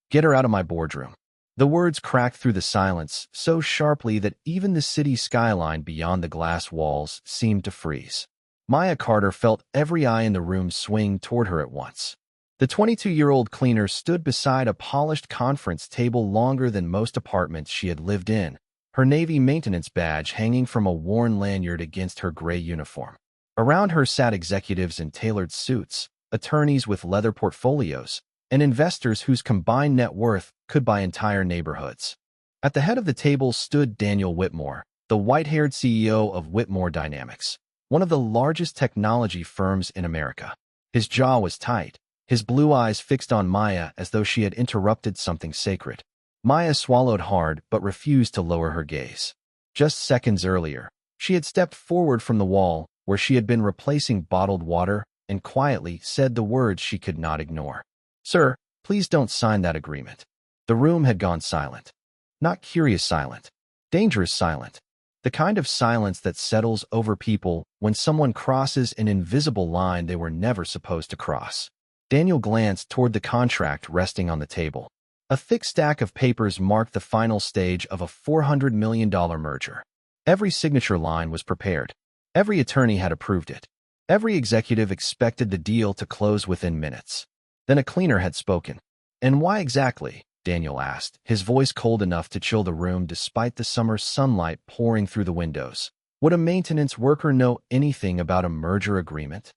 Get her out of my boardroom. The words cracked through the silence so sharply that even the city skyline beyond the glass walls seemed to freeze. Maya Carter felt every eye in the room swing toward her at once. The 22-year-old cleaner stood beside a polished conference table longer than most apartments she had lived in, her Navy maintenance badge hanging from a worn lanyard against her gray uniform. Around her sat executives in tailored suits, attorneys with leather portfolios, and investors whose combined net worth could buy entire neighborhoods. At the head of the table stood Daniel Whitmore, the white-haired CEO of Whitmore Dynamics, one of the largest technology firms in America. His jaw was tight, his blue eyes fixed on Maya as though she had interrupted something sacred. Maya swallowed hard but refused to lower her gaze. Just seconds earlier, she had stepped forward from the wall where she had been replacing bottled water and quietly said the words she could not ignore. "Sir, please don't sign that agreement." The room had gone silent. Not curious silent. Dangerous silent. The kind of silence that settles over people when someone crosses an invisible line they were never supposed to cross. Daniel glanced toward the contract resting on the table. A thick stack of papers marked the final stage of a $400 million merger. Every signature line was prepared. Every attorney had approved it. Every executive expected the deal to close within minutes. Then a cleaner had spoken. "And why exactly?" Daniel asked, his voice cold enough to chill the room despite the summer sunlight pouring through the windows. Would a maintenance worker know anything about a merger agreement?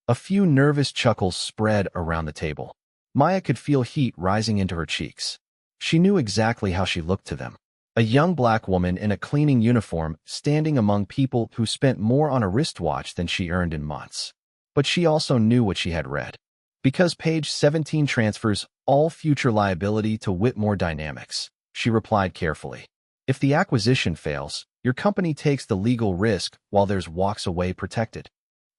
A few nervous chuckles spread around the table. Maya could feel heat rising into her cheeks. She knew exactly how she looked to them. A young black woman in a cleaning uniform standing among people who spent more on a wristwatch than she earned in months. But she also knew what she had read. "Because page 17 transfers all future liability to Whitmore Dynamics," she replied carefully. "If the acquisition fails, your company takes the legal risk while theirs walks away protected."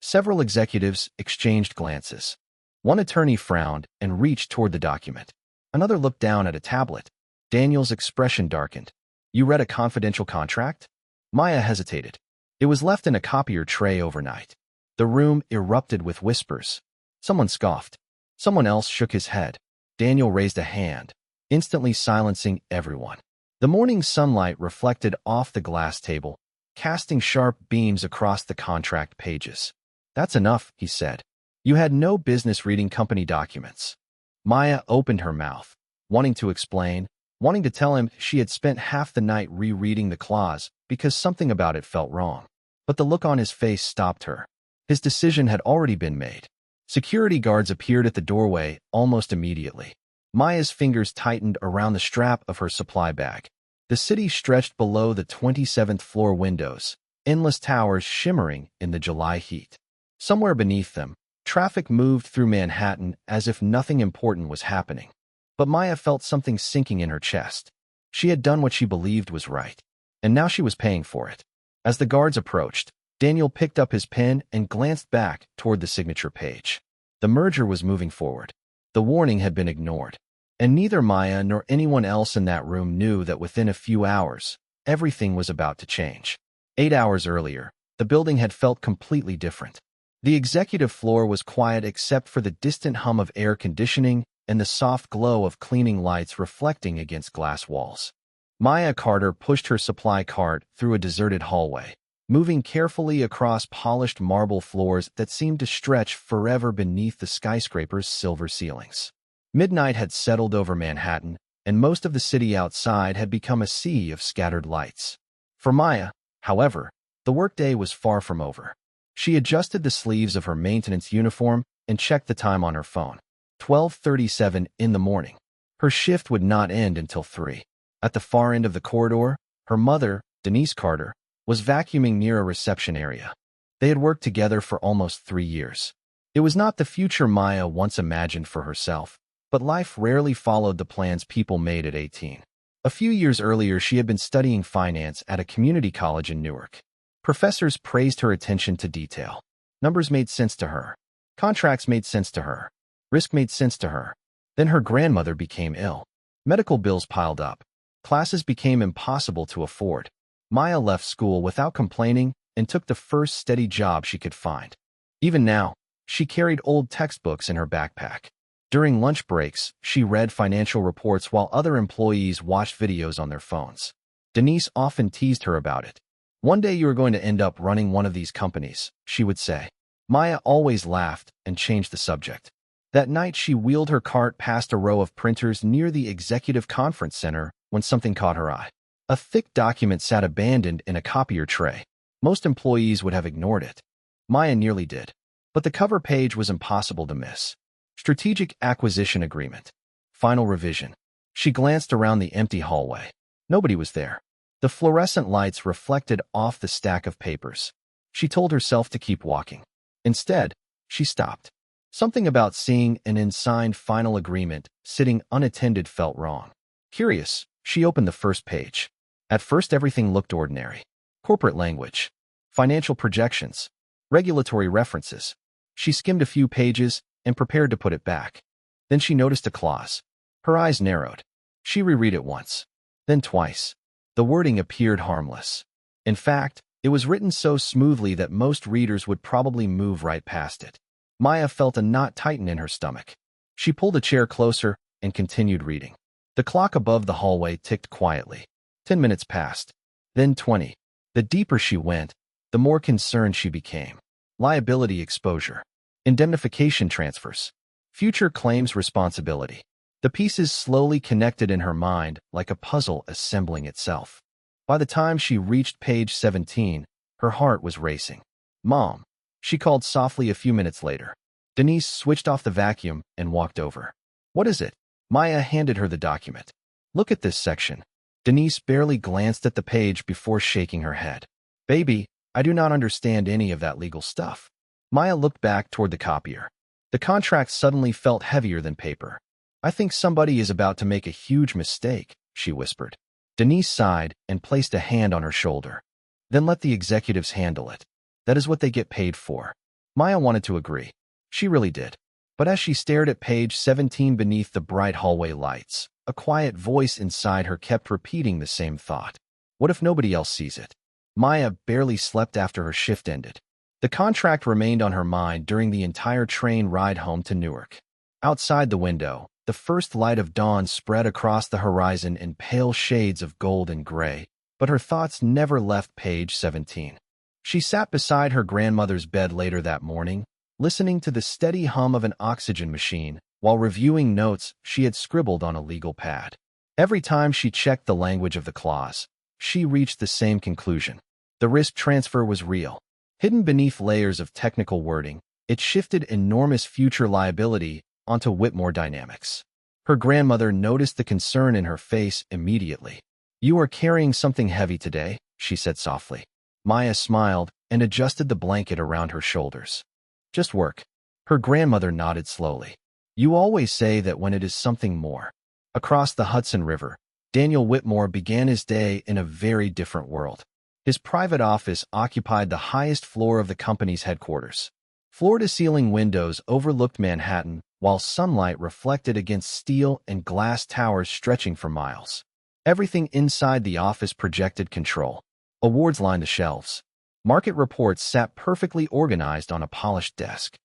Several executives exchanged glances. One attorney frowned and reached toward the document. Another looked down at a tablet. Daniel's expression darkened. "You read a confidential contract?" Maya hesitated. "It was left in a copier tray overnight." The room erupted with whispers. Someone scoffed. Someone else shook his head. Daniel raised a hand, instantly silencing everyone. The morning sunlight reflected off the glass table, casting sharp beams across the contract pages. "That's enough," he said. "You had no business reading company documents." Maya opened her mouth, wanting to explain, wanting to tell him she had spent half the night rereading the clause because something about it felt wrong. But the look on his face stopped her. His decision had already been made. Security guards appeared at the doorway almost immediately. Maya's fingers tightened around the strap of her supply bag. The city stretched below the 27th floor windows, endless towers shimmering in the July heat. Somewhere beneath them, traffic moved through Manhattan as if nothing important was happening. But Maya felt something sinking in her chest. She had done what she believed was right, and now she was paying for it. As the guards approached, Daniel picked up his pen and glanced back toward the signature page. The merger was moving forward. The warning had been ignored. And neither Maya nor anyone else in that room knew that within a few hours, everything was about to change. 8 hours earlier, the building had felt completely different. The executive floor was quiet except for the distant hum of air conditioning and the soft glow of cleaning lights reflecting against glass walls. Maya Carter pushed her supply cart through a deserted hallway, moving carefully across polished marble floors that seemed to stretch forever beneath the skyscraper's silver ceilings. Midnight had settled over Manhattan, and most of the city outside had become a sea of scattered lights. For Maya, however, the workday was far from over. She adjusted the sleeves of her maintenance uniform and checked the time on her phone. 12:37 in the morning. Her shift would not end until 3. At the far end of the corridor, her mother, Denise Carter, was vacuuming near a reception area. They had worked together for almost 3 years. It was not the future Maya once imagined for herself, but life rarely followed the plans people made at 18. A few years earlier, she had been studying finance at a community college in Newark. Professors praised her attention to detail. Numbers made sense to her. Contracts made sense to her. Risk made sense to her. Then her grandmother became ill. Medical bills piled up. Classes became impossible to afford. Maya left school without complaining and took the first steady job she could find. Even now, she carried old textbooks in her backpack. During lunch breaks, she read financial reports while other employees watched videos on their phones. Denise often teased her about it. "One day you are going to end up running one of these companies," she would say. Maya always laughed and changed the subject. That night, she wheeled her cart past a row of printers near the executive conference center when something caught her eye. A thick document sat abandoned in a copier tray. Most employees would have ignored it. Maya nearly did. But the cover page was impossible to miss. Strategic Acquisition Agreement. Final revision. She glanced around the empty hallway. Nobody was there. The fluorescent lights reflected off the stack of papers. She told herself to keep walking. Instead, she stopped. Something about seeing an unsigned final agreement sitting unattended felt wrong. Curious, she opened the first page. At first, everything looked ordinary. Corporate language, financial projections, regulatory references. She skimmed a few pages and prepared to put it back. Then she noticed a clause. Her eyes narrowed. She reread it once, then twice. The wording appeared harmless. In fact, it was written so smoothly that most readers would probably move right past it. Maya felt a knot tighten in her stomach. She pulled a chair closer and continued reading. The clock above the hallway ticked quietly. 10 minutes passed, then 20. The deeper she went, the more concerned she became. Liability exposure, indemnification transfers, future claims responsibility. The pieces slowly connected in her mind like a puzzle assembling itself. By the time she reached page 17, her heart was racing. "Mom," she called softly a few minutes later. Denise switched off the vacuum and walked over. "What is it?" Maya handed her the document. "Look at this section." Denise barely glanced at the page before shaking her head. "Baby, I do not understand any of that legal stuff." Maya looked back toward the copier. The contract suddenly felt heavier than paper. "I think somebody is about to make a huge mistake," she whispered. Denise sighed and placed a hand on her shoulder. "Then let the executives handle it. That is what they get paid for." Maya wanted to agree. She really did. But as she stared at page 17 beneath the bright hallway lights, a quiet voice inside her kept repeating the same thought. What if nobody else sees it? Maya barely slept after her shift ended. The contract remained on her mind during the entire train ride home to Newark. Outside the window, the first light of dawn spread across the horizon in pale shades of gold and gray, but her thoughts never left page 17. She sat beside her grandmother's bed later that morning, listening to the steady hum of an oxygen machine while reviewing notes she had scribbled on a legal pad. Every time she checked the language of the clause, she reached the same conclusion. The risk transfer was real. Hidden beneath layers of technical wording, it shifted enormous future liability onto Whitmore Dynamics. Her grandmother noticed the concern in her face immediately. "You are carrying something heavy today," she said softly. Maya smiled and adjusted the blanket around her shoulders. "Just work." Her grandmother nodded slowly. "You always say that when it is something more." Across the Hudson River, Daniel Whitmore began his day in a very different world. His private office occupied the highest floor of the company's headquarters. Floor-to-ceiling windows overlooked Manhattan, while sunlight reflected against steel and glass towers stretching for miles. Everything inside the office projected control. Awards lined the shelves. Market reports sat perfectly organized on a polished desk.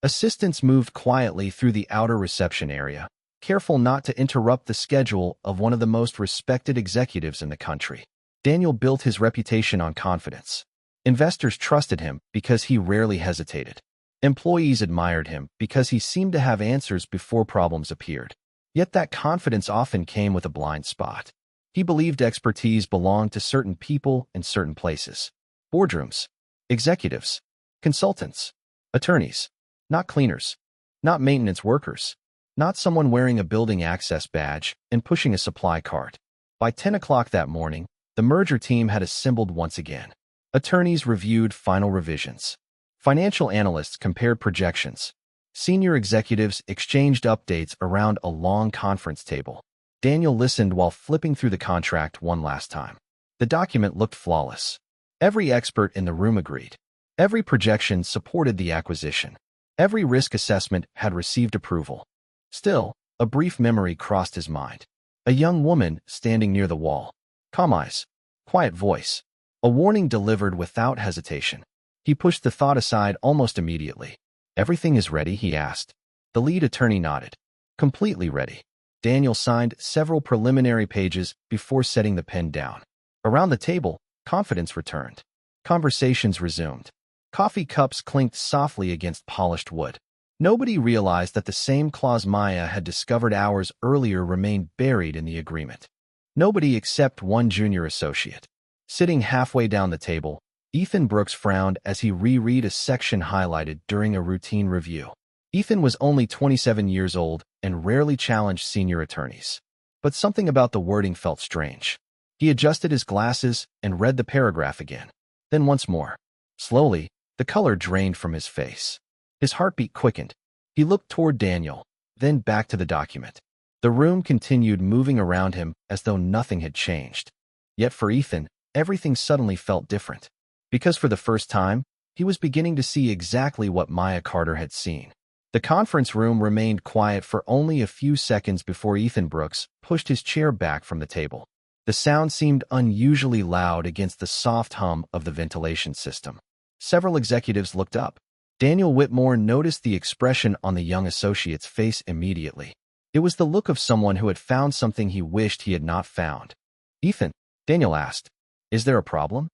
Assistants moved quietly through the outer reception area, careful not to interrupt the schedule of one of the most respected executives in the country. Daniel built his reputation on confidence. Investors trusted him because he rarely hesitated. Employees admired him because he seemed to have answers before problems appeared. Yet that confidence often came with a blind spot. He believed expertise belonged to certain people in certain places. Boardrooms, executives, consultants, attorneys, not cleaners, not maintenance workers, not someone wearing a building access badge and pushing a supply cart. By 10 o'clock that morning, the merger team had assembled once again. Attorneys reviewed final revisions. Financial analysts compared projections. Senior executives exchanged updates around a long conference table. Daniel listened while flipping through the contract one last time. The document looked flawless. Every expert in the room agreed. Every projection supported the acquisition. Every risk assessment had received approval. Still, a brief memory crossed his mind. A young woman standing near the wall. Calm eyes. Quiet voice. A warning delivered without hesitation. He pushed the thought aside almost immediately. "Everything is ready?" he asked. The lead attorney nodded. Completely ready. Daniel signed several preliminary pages before setting the pen down. Around the table, confidence returned. Conversations resumed. Coffee cups clinked softly against polished wood. Nobody realized that the same clause Maya had discovered hours earlier remained buried in the agreement. Nobody except one junior associate. Sitting halfway down the table, Ethan Brooks frowned as he reread a section highlighted during a routine review. Ethan was only 27 years old and rarely challenged senior attorneys. But something about the wording felt strange. He adjusted his glasses and read the paragraph again. Then once more. Slowly, the color drained from his face. His heartbeat quickened. He looked toward Daniel, then back to the document. The room continued moving around him as though nothing had changed. Yet for Ethan, everything suddenly felt different. Because for the first time, he was beginning to see exactly what Maya Carter had seen. The conference room remained quiet for only a few seconds before Ethan Brooks pushed his chair back from the table. The sound seemed unusually loud against the soft hum of the ventilation system. Several executives looked up. Daniel Whitmore noticed the expression on the young associate's face immediately. It was the look of someone who had found something he wished he had not found. "Ethan," Daniel asked, "is there a problem?"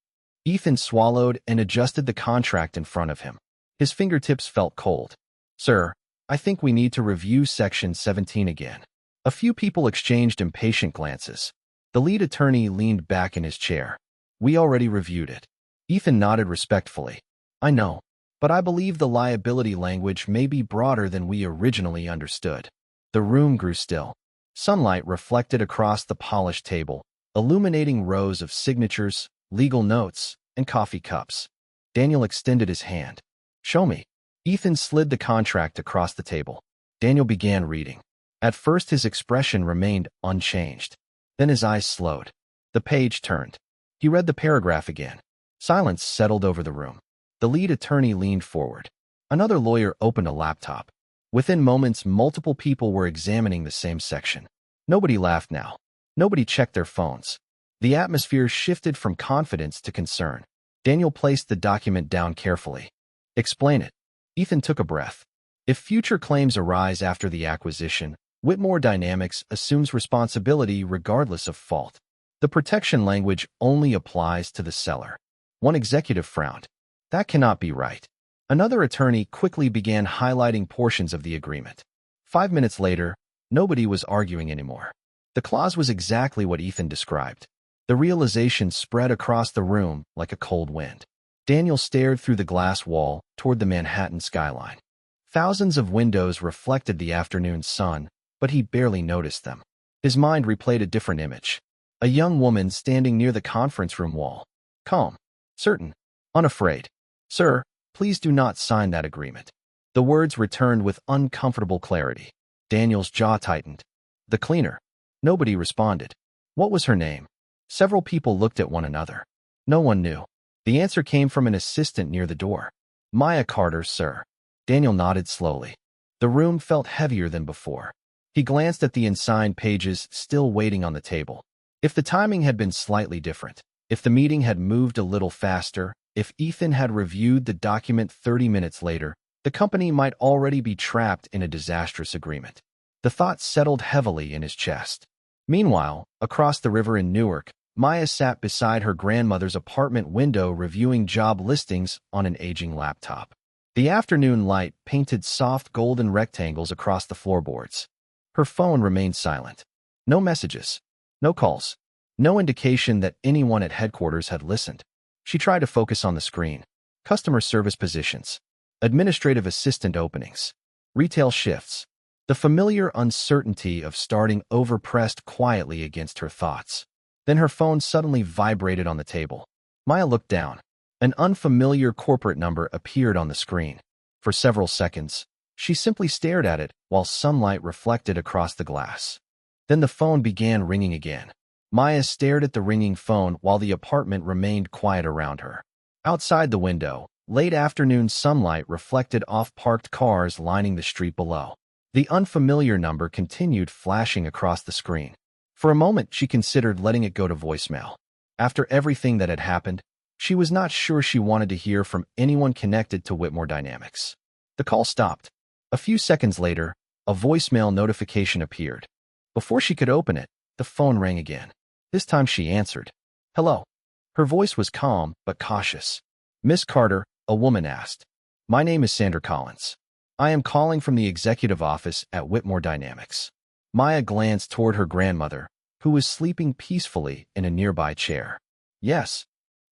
Ethan swallowed and adjusted the contract in front of him. His fingertips felt cold. "Sir, I think we need to review Section 17 again." A few people exchanged impatient glances. The lead attorney leaned back in his chair. "We already reviewed it." Ethan nodded respectfully. "I know, but I believe the liability language may be broader than we originally understood." The room grew still. Sunlight reflected across the polished table, illuminating rows of signatures, legal notes, and coffee cups. Daniel extended his hand. "Show me." Ethan slid the contract across the table. Daniel began reading. At first his expression remained unchanged. Then his eyes slowed. The page turned. He read the paragraph again. Silence settled over the room. The lead attorney leaned forward. Another lawyer opened a laptop. Within moments, multiple people were examining the same section. Nobody laughed now. Nobody checked their phones. The atmosphere shifted from confidence to concern. Daniel placed the document down carefully. "Explain it." Ethan took a breath. "If future claims arise after the acquisition, Whitmore Dynamics assumes responsibility regardless of fault. The protection language only applies to the seller." One executive frowned. "That cannot be right." Another attorney quickly began highlighting portions of the agreement. 5 minutes later, nobody was arguing anymore. The clause was exactly what Ethan described. The realization spread across the room like a cold wind. Daniel stared through the glass wall toward the Manhattan skyline. Thousands of windows reflected the afternoon sun, but he barely noticed them. His mind replayed a different image. A young woman standing near the conference room wall. Calm, certain, unafraid. "Sir, please do not sign that agreement." The words returned with uncomfortable clarity. Daniel's jaw tightened. "The cleaner." Nobody responded. "What was her name?" Several people looked at one another. No one knew. The answer came from an assistant near the door. "Maya Carter, sir." Daniel nodded slowly. The room felt heavier than before. He glanced at the unsigned pages still waiting on the table. If the timing had been slightly different, if the meeting had moved a little faster, if Ethan had reviewed the document 30 minutes later, the company might already be trapped in a disastrous agreement. The thought settled heavily in his chest. Meanwhile, across the river in Newark, Maya sat beside her grandmother's apartment window reviewing job listings on an aging laptop. The afternoon light painted soft golden rectangles across the floorboards. Her phone remained silent. No messages. No calls. No indication that anyone at headquarters had listened. She tried to focus on the screen. Customer service positions. Administrative assistant openings. Retail shifts. The familiar uncertainty of starting over pressed quietly against her thoughts. Then her phone suddenly vibrated on the table. Maya looked down. An unfamiliar corporate number appeared on the screen. For several seconds, she simply stared at it while sunlight reflected across the glass. Then the phone began ringing again. Maya stared at the ringing phone while the apartment remained quiet around her. Outside the window, late afternoon sunlight reflected off parked cars lining the street below. The unfamiliar number continued flashing across the screen. For a moment, she considered letting it go to voicemail. After everything that had happened, she was not sure she wanted to hear from anyone connected to Whitmore Dynamics. The call stopped. A few seconds later, A voicemail notification appeared. Before she could open it, the phone rang again. This time she answered. "Hello." Her voice was calm but cautious. "Miss Carter," a woman asked. "My name is Sandra Collins. I am calling from the executive office at Whitmore Dynamics." Maya glanced toward her grandmother, who was sleeping peacefully in a nearby chair. "Yes."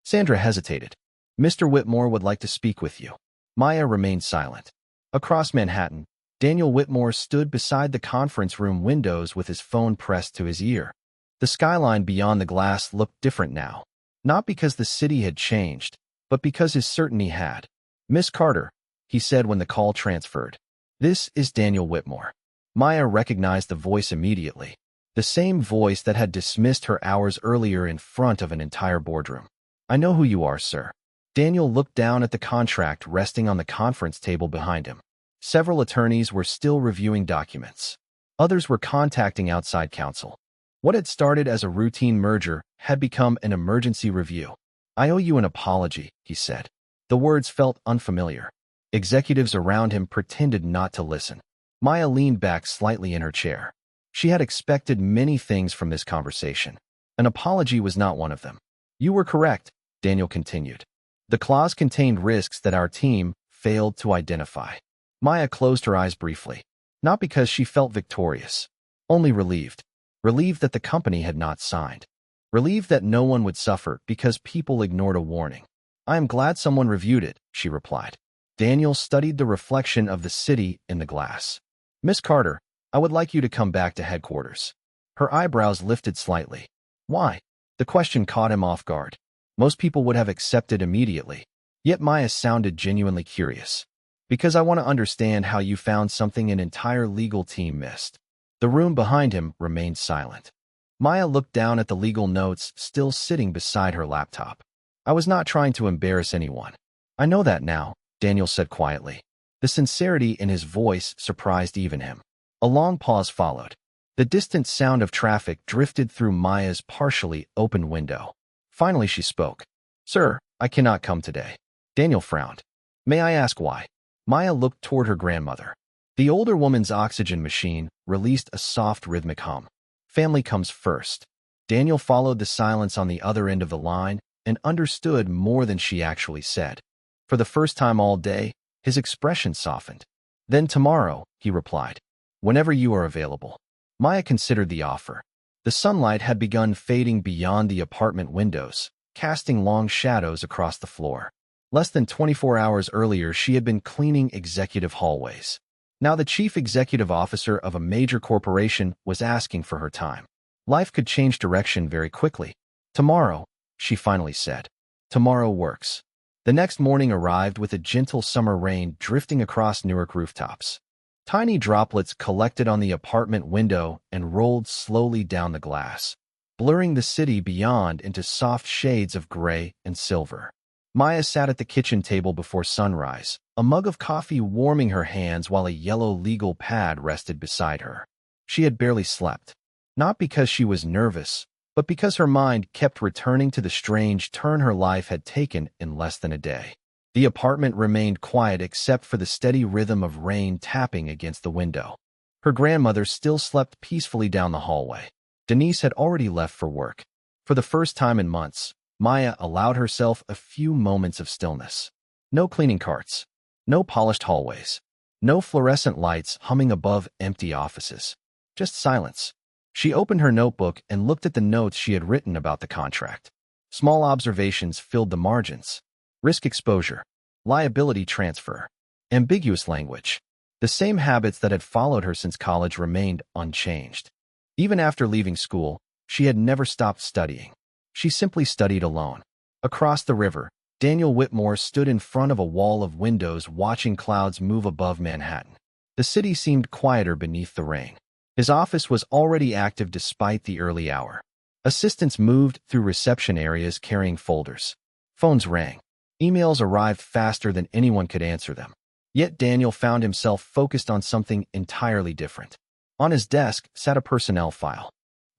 Sandra hesitated. "Mr. Whitmore would like to speak with you." Maya remained silent. Across Manhattan, Daniel Whitmore stood beside the conference room windows with his phone pressed to his ear. The skyline beyond the glass looked different now, not because the city had changed, but because his certainty had. "Miss Carter," he said when the call transferred. "This is Daniel Whitmore." Maya recognized the voice immediately, the same voice that had dismissed her hours earlier in front of an entire boardroom. "I know who you are, sir." Daniel looked down at the contract resting on the conference table behind him. Several attorneys were still reviewing documents. Others were contacting outside counsel. What had started as a routine merger had become an emergency review. "I owe you an apology," he said. The words felt unfamiliar. Executives around him pretended not to listen. Maya leaned back slightly in her chair. She had expected many things from this conversation. An apology was not one of them. "You were correct," Daniel continued. "The clause contained risks that our team failed to identify." Maya closed her eyes briefly, not because she felt victorious, only relieved. Relieved that the company had not signed. Relieved that no one would suffer because people ignored a warning. "I am glad someone reviewed it," she replied. Daniel studied the reflection of the city in the glass. "Miss Carter, I would like you to come back to headquarters." Her eyebrows lifted slightly. "Why?" The question caught him off guard. Most people would have accepted immediately. Yet Maya sounded genuinely curious. "Because I want to understand how you found something an entire legal team missed." The room behind him remained silent. Maya looked down at the legal notes still sitting beside her laptop. "I was not trying to embarrass anyone." "I know that now," Daniel said quietly. The sincerity in his voice surprised even him. A long pause followed. The distant sound of traffic drifted through Maya's partially open window. Finally she spoke. "Sir, I cannot come today." Daniel frowned. "May I ask why?" Maya looked toward her grandmother. The older woman's oxygen machine released a soft rhythmic hum. "Family comes first." Daniel followed the silence on the other end of the line and understood more than she actually said. For the first time all day, his expression softened. "Then tomorrow," he replied. "Whenever you are available." Maya considered the offer. The sunlight had begun fading beyond the apartment windows, casting long shadows across the floor. Less than 24 hours earlier, she had been cleaning executive hallways. Now the chief executive officer of a major corporation was asking for her time. Life could change direction very quickly. "Tomorrow," she finally said. "Tomorrow works." The next morning arrived with a gentle summer rain drifting across Newark rooftops. Tiny droplets collected on the apartment window and rolled slowly down the glass, blurring the city beyond into soft shades of gray and silver. Maya sat at the kitchen table before sunrise, a mug of coffee warming her hands while a yellow legal pad rested beside her. She had barely slept, not because she was nervous, but because her mind kept returning to the strange turn her life had taken in less than a day. The apartment remained quiet except for the steady rhythm of rain tapping against the window. Her grandmother still slept peacefully down the hallway. Denise had already left for work. For the first time in months, Maya allowed herself a few moments of stillness. No cleaning carts, no polished hallways, no fluorescent lights humming above empty offices. Just silence. She opened her notebook and looked at the notes she had written about the contract. Small observations filled the margins. Risk exposure, liability transfer, ambiguous language. The same habits that had followed her since college remained unchanged. Even after leaving school, she had never stopped studying. She simply studied alone. Across the river, Daniel Whitmore stood in front of a wall of windows watching clouds move above Manhattan. The city seemed quieter beneath the rain. His office was already active despite the early hour. Assistants moved through reception areas carrying folders. Phones rang. Emails arrived faster than anyone could answer them. Yet Daniel found himself focused on something entirely different. On his desk sat a personnel file.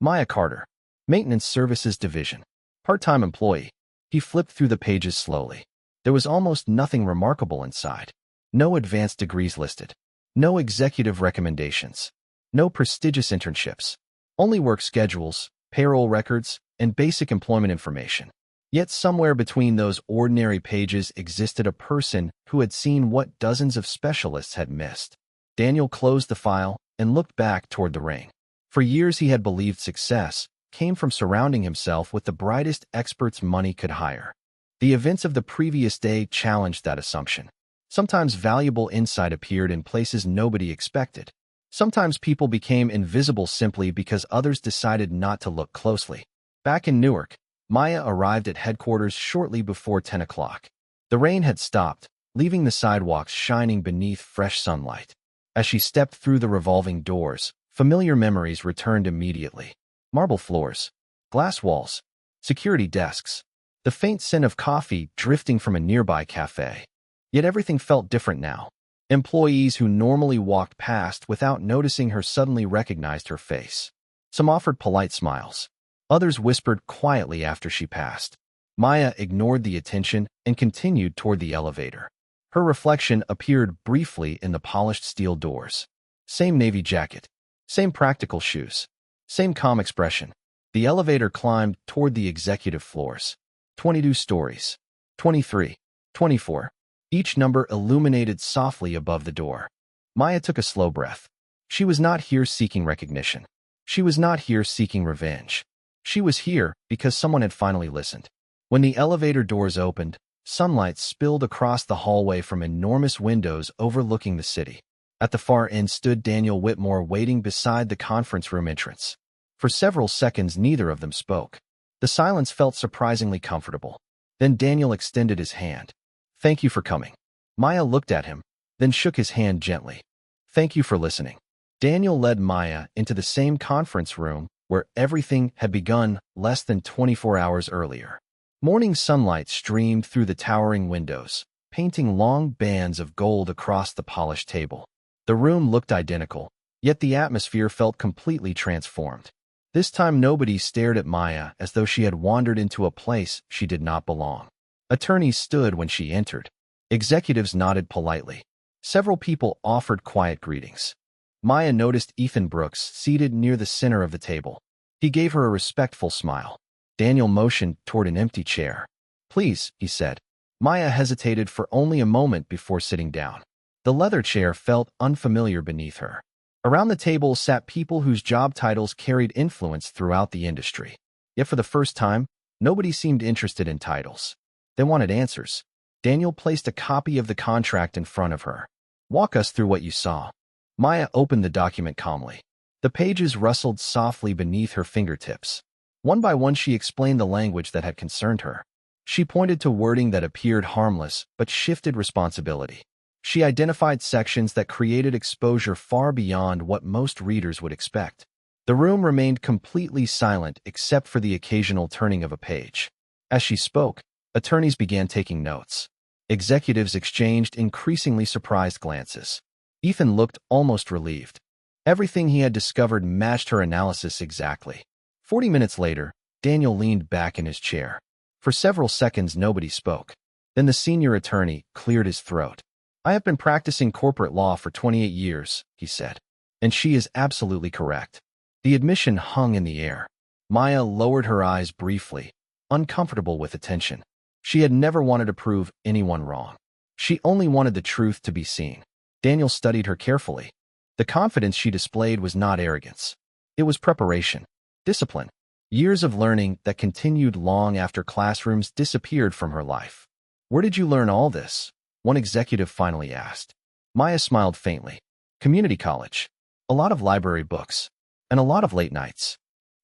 Maya Carter, Maintenance Services Division. Part-time employee. He flipped through the pages slowly. There was almost nothing remarkable inside. No advanced degrees listed. No executive recommendations. No prestigious internships. Only work schedules, payroll records, and basic employment information. Yet somewhere between those ordinary pages existed a person who had seen what dozens of specialists had missed. Daniel closed the file and looked back toward the ring. For years he had believed success came from surrounding himself with the brightest experts money could hire. The events of the previous day challenged that assumption. Sometimes valuable insight appeared in places nobody expected. Sometimes people became invisible simply because others decided not to look closely. Back in Newark, Maya arrived at headquarters shortly before 10 o'clock. The rain had stopped, leaving the sidewalks shining beneath fresh sunlight. As she stepped through the revolving doors, familiar memories returned immediately. Marble floors, glass walls, security desks, the faint scent of coffee drifting from a nearby cafe. Yet everything felt different now. Employees who normally walked past without noticing her suddenly recognized her face. Some offered polite smiles. Others whispered quietly after she passed. Maya ignored the attention and continued toward the elevator. Her reflection appeared briefly in the polished steel doors. Same navy jacket. Same practical shoes. Same calm expression. The elevator climbed toward the executive floors. 22 stories. 23. 24. Each number illuminated softly above the door. Maya took a slow breath. She was not here seeking recognition. She was not here seeking revenge. She was here because someone had finally listened. When the elevator doors opened, sunlight spilled across the hallway from enormous windows overlooking the city. At the far end stood Daniel Whitmore waiting beside the conference room entrance. For several seconds, neither of them spoke. The silence felt surprisingly comfortable. Then Daniel extended his hand. "Thank you for coming." Maya looked at him, then shook his hand gently. "Thank you for listening." Daniel led Maya into the same conference room where everything had begun less than 24 hours earlier. Morning sunlight streamed through the towering windows, painting long bands of gold across the polished table. The room looked identical, yet the atmosphere felt completely transformed. This time nobody stared at Maya as though she had wandered into a place she did not belong. Attorneys stood when she entered. Executives nodded politely. Several people offered quiet greetings. Maya noticed Ethan Brooks seated near the center of the table. He gave her a respectful smile. Daniel motioned toward an empty chair. "Please," he said. Maya hesitated for only a moment before sitting down. The leather chair felt unfamiliar beneath her. Around the table sat people whose job titles carried influence throughout the industry. Yet for the first time, nobody seemed interested in titles. They wanted answers. Daniel placed a copy of the contract in front of her. "Walk us through what you saw." Maya opened the document calmly. The pages rustled softly beneath her fingertips. One by one she explained the language that had concerned her. She pointed to wording that appeared harmless but shifted responsibility. She identified sections that created exposure far beyond what most readers would expect. The room remained completely silent except for the occasional turning of a page. As she spoke, attorneys began taking notes. Executives exchanged increasingly surprised glances. Ethan looked almost relieved. Everything he had discovered matched her analysis exactly. 40 minutes later, Daniel leaned back in his chair. For several seconds, nobody spoke. Then the senior attorney cleared his throat. "I have been practicing corporate law for 28 years, he said. And she is absolutely correct. The admission hung in the air. Maya lowered her eyes briefly, uncomfortable with attention. She had never wanted to prove anyone wrong. She only wanted the truth to be seen. Daniel studied her carefully. The confidence she displayed was not arrogance. It was preparation, discipline, years of learning that continued long after classrooms disappeared from her life. "Where did you learn all this?" one executive finally asked. Maya smiled faintly. "Community college. A lot of library books. And a lot of late nights."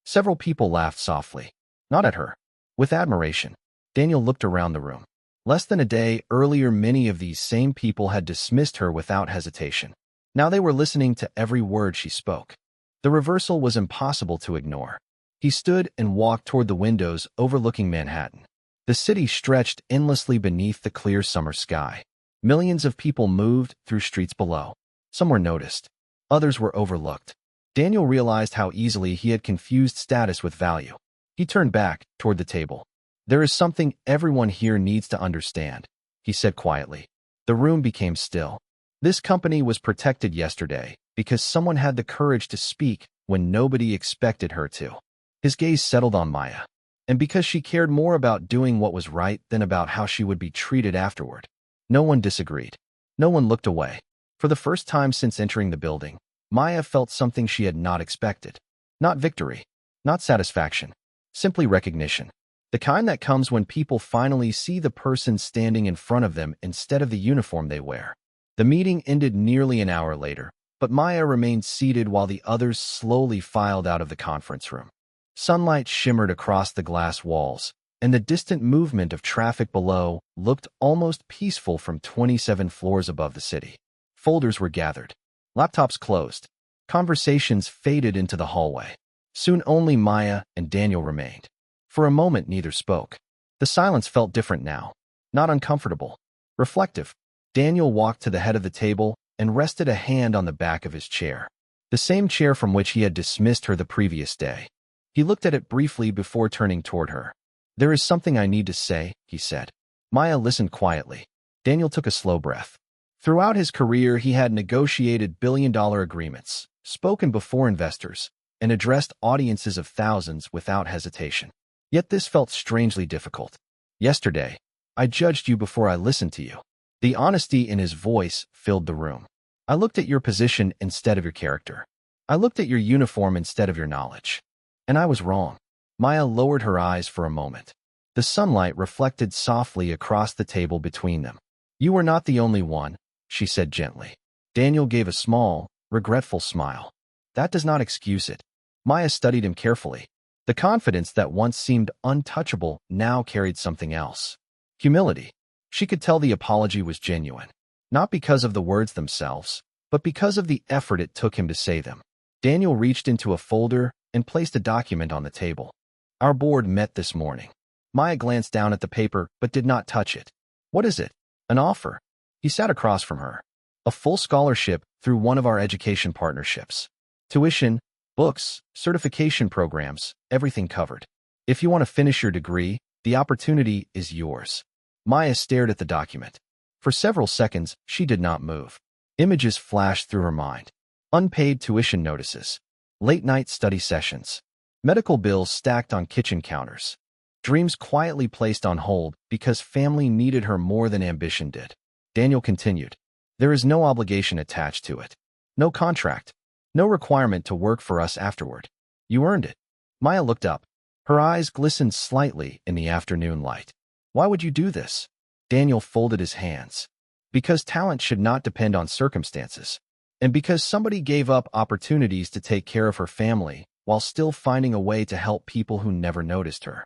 Several people laughed softly. Not at her. With admiration. Daniel looked around the room. Less than a day earlier, many of these same people had dismissed her without hesitation. Now they were listening to every word she spoke. The reversal was impossible to ignore. He stood and walked toward the windows overlooking Manhattan. The city stretched endlessly beneath the clear summer sky. Millions of people moved through streets below. Some were noticed. Others were overlooked. Daniel realized how easily he had confused status with value. He turned back toward the table. "There is something everyone here needs to understand," he said quietly. The room became still. This company was protected yesterday because someone had the courage to speak when nobody expected her to. His gaze settled on Maya, and because she cared more about doing what was right than about how she would be treated afterward. No one disagreed. No one looked away. For the first time since entering the building, Maya felt something she had not expected. Not victory, not satisfaction, simply recognition. The kind that comes when people finally see the person standing in front of them instead of the uniform they wear. The meeting ended nearly an hour later, but Maya remained seated while the others slowly filed out of the conference room. Sunlight shimmered across the glass walls, and the distant movement of traffic below looked almost peaceful from 27 floors above the city. Folders were gathered. Laptops closed. Conversations faded into the hallway. Soon only Maya and Daniel remained. For a moment neither spoke. The silence felt different now. Not uncomfortable. Reflective. Daniel walked to the head of the table and rested a hand on the back of his chair. The same chair from which he had dismissed her the previous day. He looked at it briefly before turning toward her. "There is something I need to say," he said. Maya listened quietly. Daniel took a slow breath. Throughout his career, he had negotiated billion-dollar agreements, spoken before investors, and addressed audiences of thousands without hesitation. Yet this felt strangely difficult. "Yesterday, I judged you before I listened to you." The honesty in his voice filled the room. "I looked at your position instead of your character. I looked at your uniform instead of your knowledge. And I was wrong." Maya lowered her eyes for a moment. The sunlight reflected softly across the table between them. "You were not the only one," she said gently. Daniel gave a small, regretful smile. "That does not excuse it." Maya studied him carefully. The confidence that once seemed untouchable now carried something else. Humility. She could tell the apology was genuine. Not because of the words themselves, but because of the effort it took him to say them. Daniel reached into a folder and placed a document on the table. "Our board met this morning." Maya glanced down at the paper but did not touch it. "What is it?" "An offer." He sat across from her. "A full scholarship through one of our education partnerships. Tuition, books, certification programs, everything covered. If you want to finish your degree, the opportunity is yours." Maya stared at the document. For several seconds, she did not move. Images flashed through her mind. Unpaid tuition notices. Late-night study sessions. Medical bills stacked on kitchen counters. Dreams quietly placed on hold because family needed her more than ambition did. Daniel continued. "There is no obligation attached to it. No contract. No requirement to work for us afterward. You earned it." Maya looked up. Her eyes glistened slightly in the afternoon light. "Why would you do this?" Daniel folded his hands. "Because talent should not depend on circumstances. And because somebody gave up opportunities to take care of her family while still finding a way to help people who never noticed her."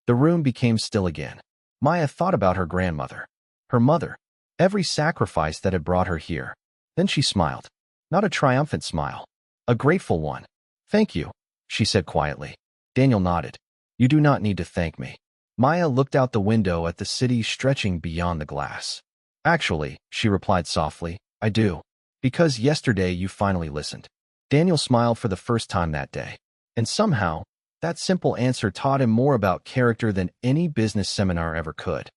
The room became still again. Maya thought about her grandmother. Her mother. Every sacrifice that had brought her here. Then she smiled. Not a triumphant smile. A grateful one. "Thank you," she said quietly. Daniel nodded. "You do not need to thank me." Maya looked out the window at the city stretching beyond the glass. "Actually," she replied softly, "I do. Because yesterday you finally listened." Daniel smiled for the first time that day. And somehow, that simple answer taught him more about character than any business seminar ever could.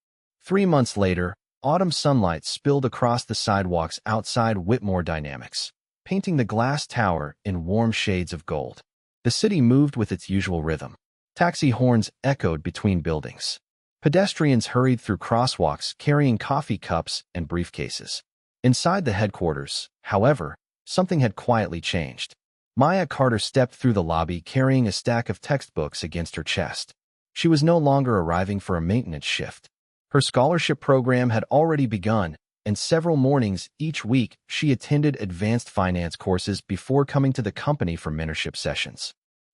3 months later, autumn sunlight spilled across the sidewalks outside Whitmore Dynamics, painting the glass tower in warm shades of gold. The city moved with its usual rhythm. Taxi horns echoed between buildings. Pedestrians hurried through crosswalks carrying coffee cups and briefcases. Inside the headquarters, however, something had quietly changed. Maya Carter stepped through the lobby carrying a stack of textbooks against her chest. She was no longer arriving for a maintenance shift. Her scholarship program had already begun, and several mornings each week she attended advanced finance courses before coming to the company for mentorship sessions.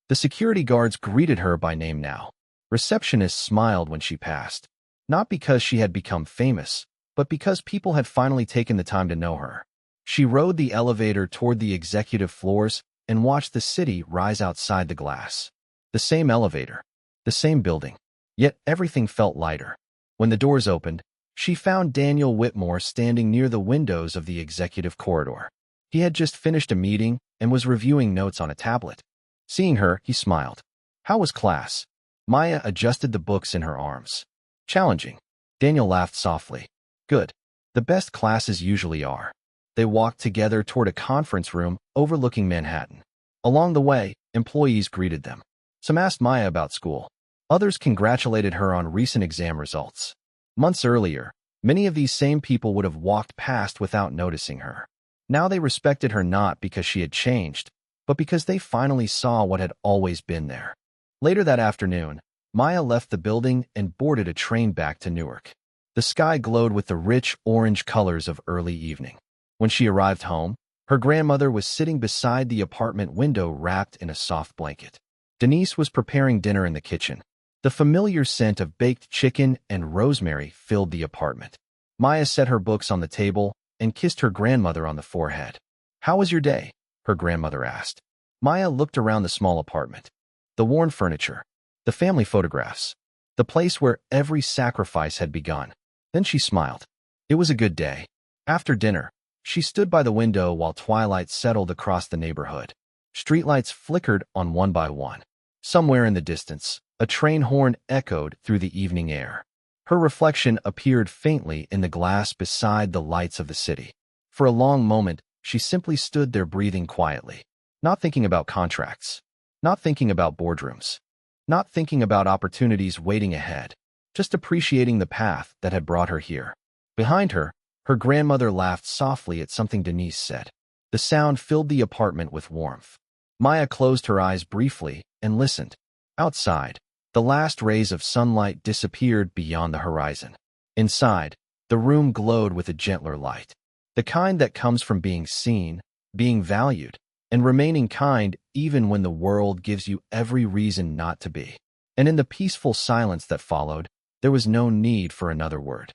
The security guards greeted her by name now. Receptionists smiled when she passed, not because she had become famous, but because people had finally taken the time to know her. She rode the elevator toward the executive floors and watched the city rise outside the glass. The same elevator, the same building, yet everything felt lighter. When the doors opened, she found Daniel Whitmore standing near the windows of the executive corridor. He had just finished a meeting and was reviewing notes on a tablet. Seeing her, he smiled. "How was class?" Maya adjusted the books in her arms. "Challenging." Daniel laughed softly. "Good. The best classes usually are." They walked together toward a conference room overlooking Manhattan. Along the way, employees greeted them. Some asked Maya about school. Others congratulated her on recent exam results. Months earlier, many of these same people would have walked past without noticing her. Now they respected her not because she had changed, but because they finally saw what had always been there. Later that afternoon, Maya left the building and boarded a train back to Newark. The sky glowed with the rich orange colors of early evening. When she arrived home, her grandmother was sitting beside the apartment window wrapped in a soft blanket. Denise was preparing dinner in the kitchen. The familiar scent of baked chicken and rosemary filled the apartment. Maya set her books on the table and kissed her grandmother on the forehead. "How was your day?" her grandmother asked. Maya looked around the small apartment. The worn furniture, the family photographs, the place where every sacrifice had begun. Then she smiled. It was a good day. After dinner, she stood by the window while twilight settled across the neighborhood. Streetlights flickered on one by one. Somewhere in the distance, a train horn echoed through the evening air. Her reflection appeared faintly in the glass beside the lights of the city. For a long moment, she simply stood there breathing quietly, not thinking about contracts, not thinking about boardrooms, not thinking about opportunities waiting ahead, just appreciating the path that had brought her here. Behind her, her grandmother laughed softly at something Denise said. The sound filled the apartment with warmth. Maya closed her eyes briefly and listened. Outside, the last rays of sunlight disappeared beyond the horizon. Inside, the room glowed with a gentler light, the kind that comes from being seen, being valued, and remaining kind even when the world gives you every reason not to be. And in the peaceful silence that followed, there was no need for another word.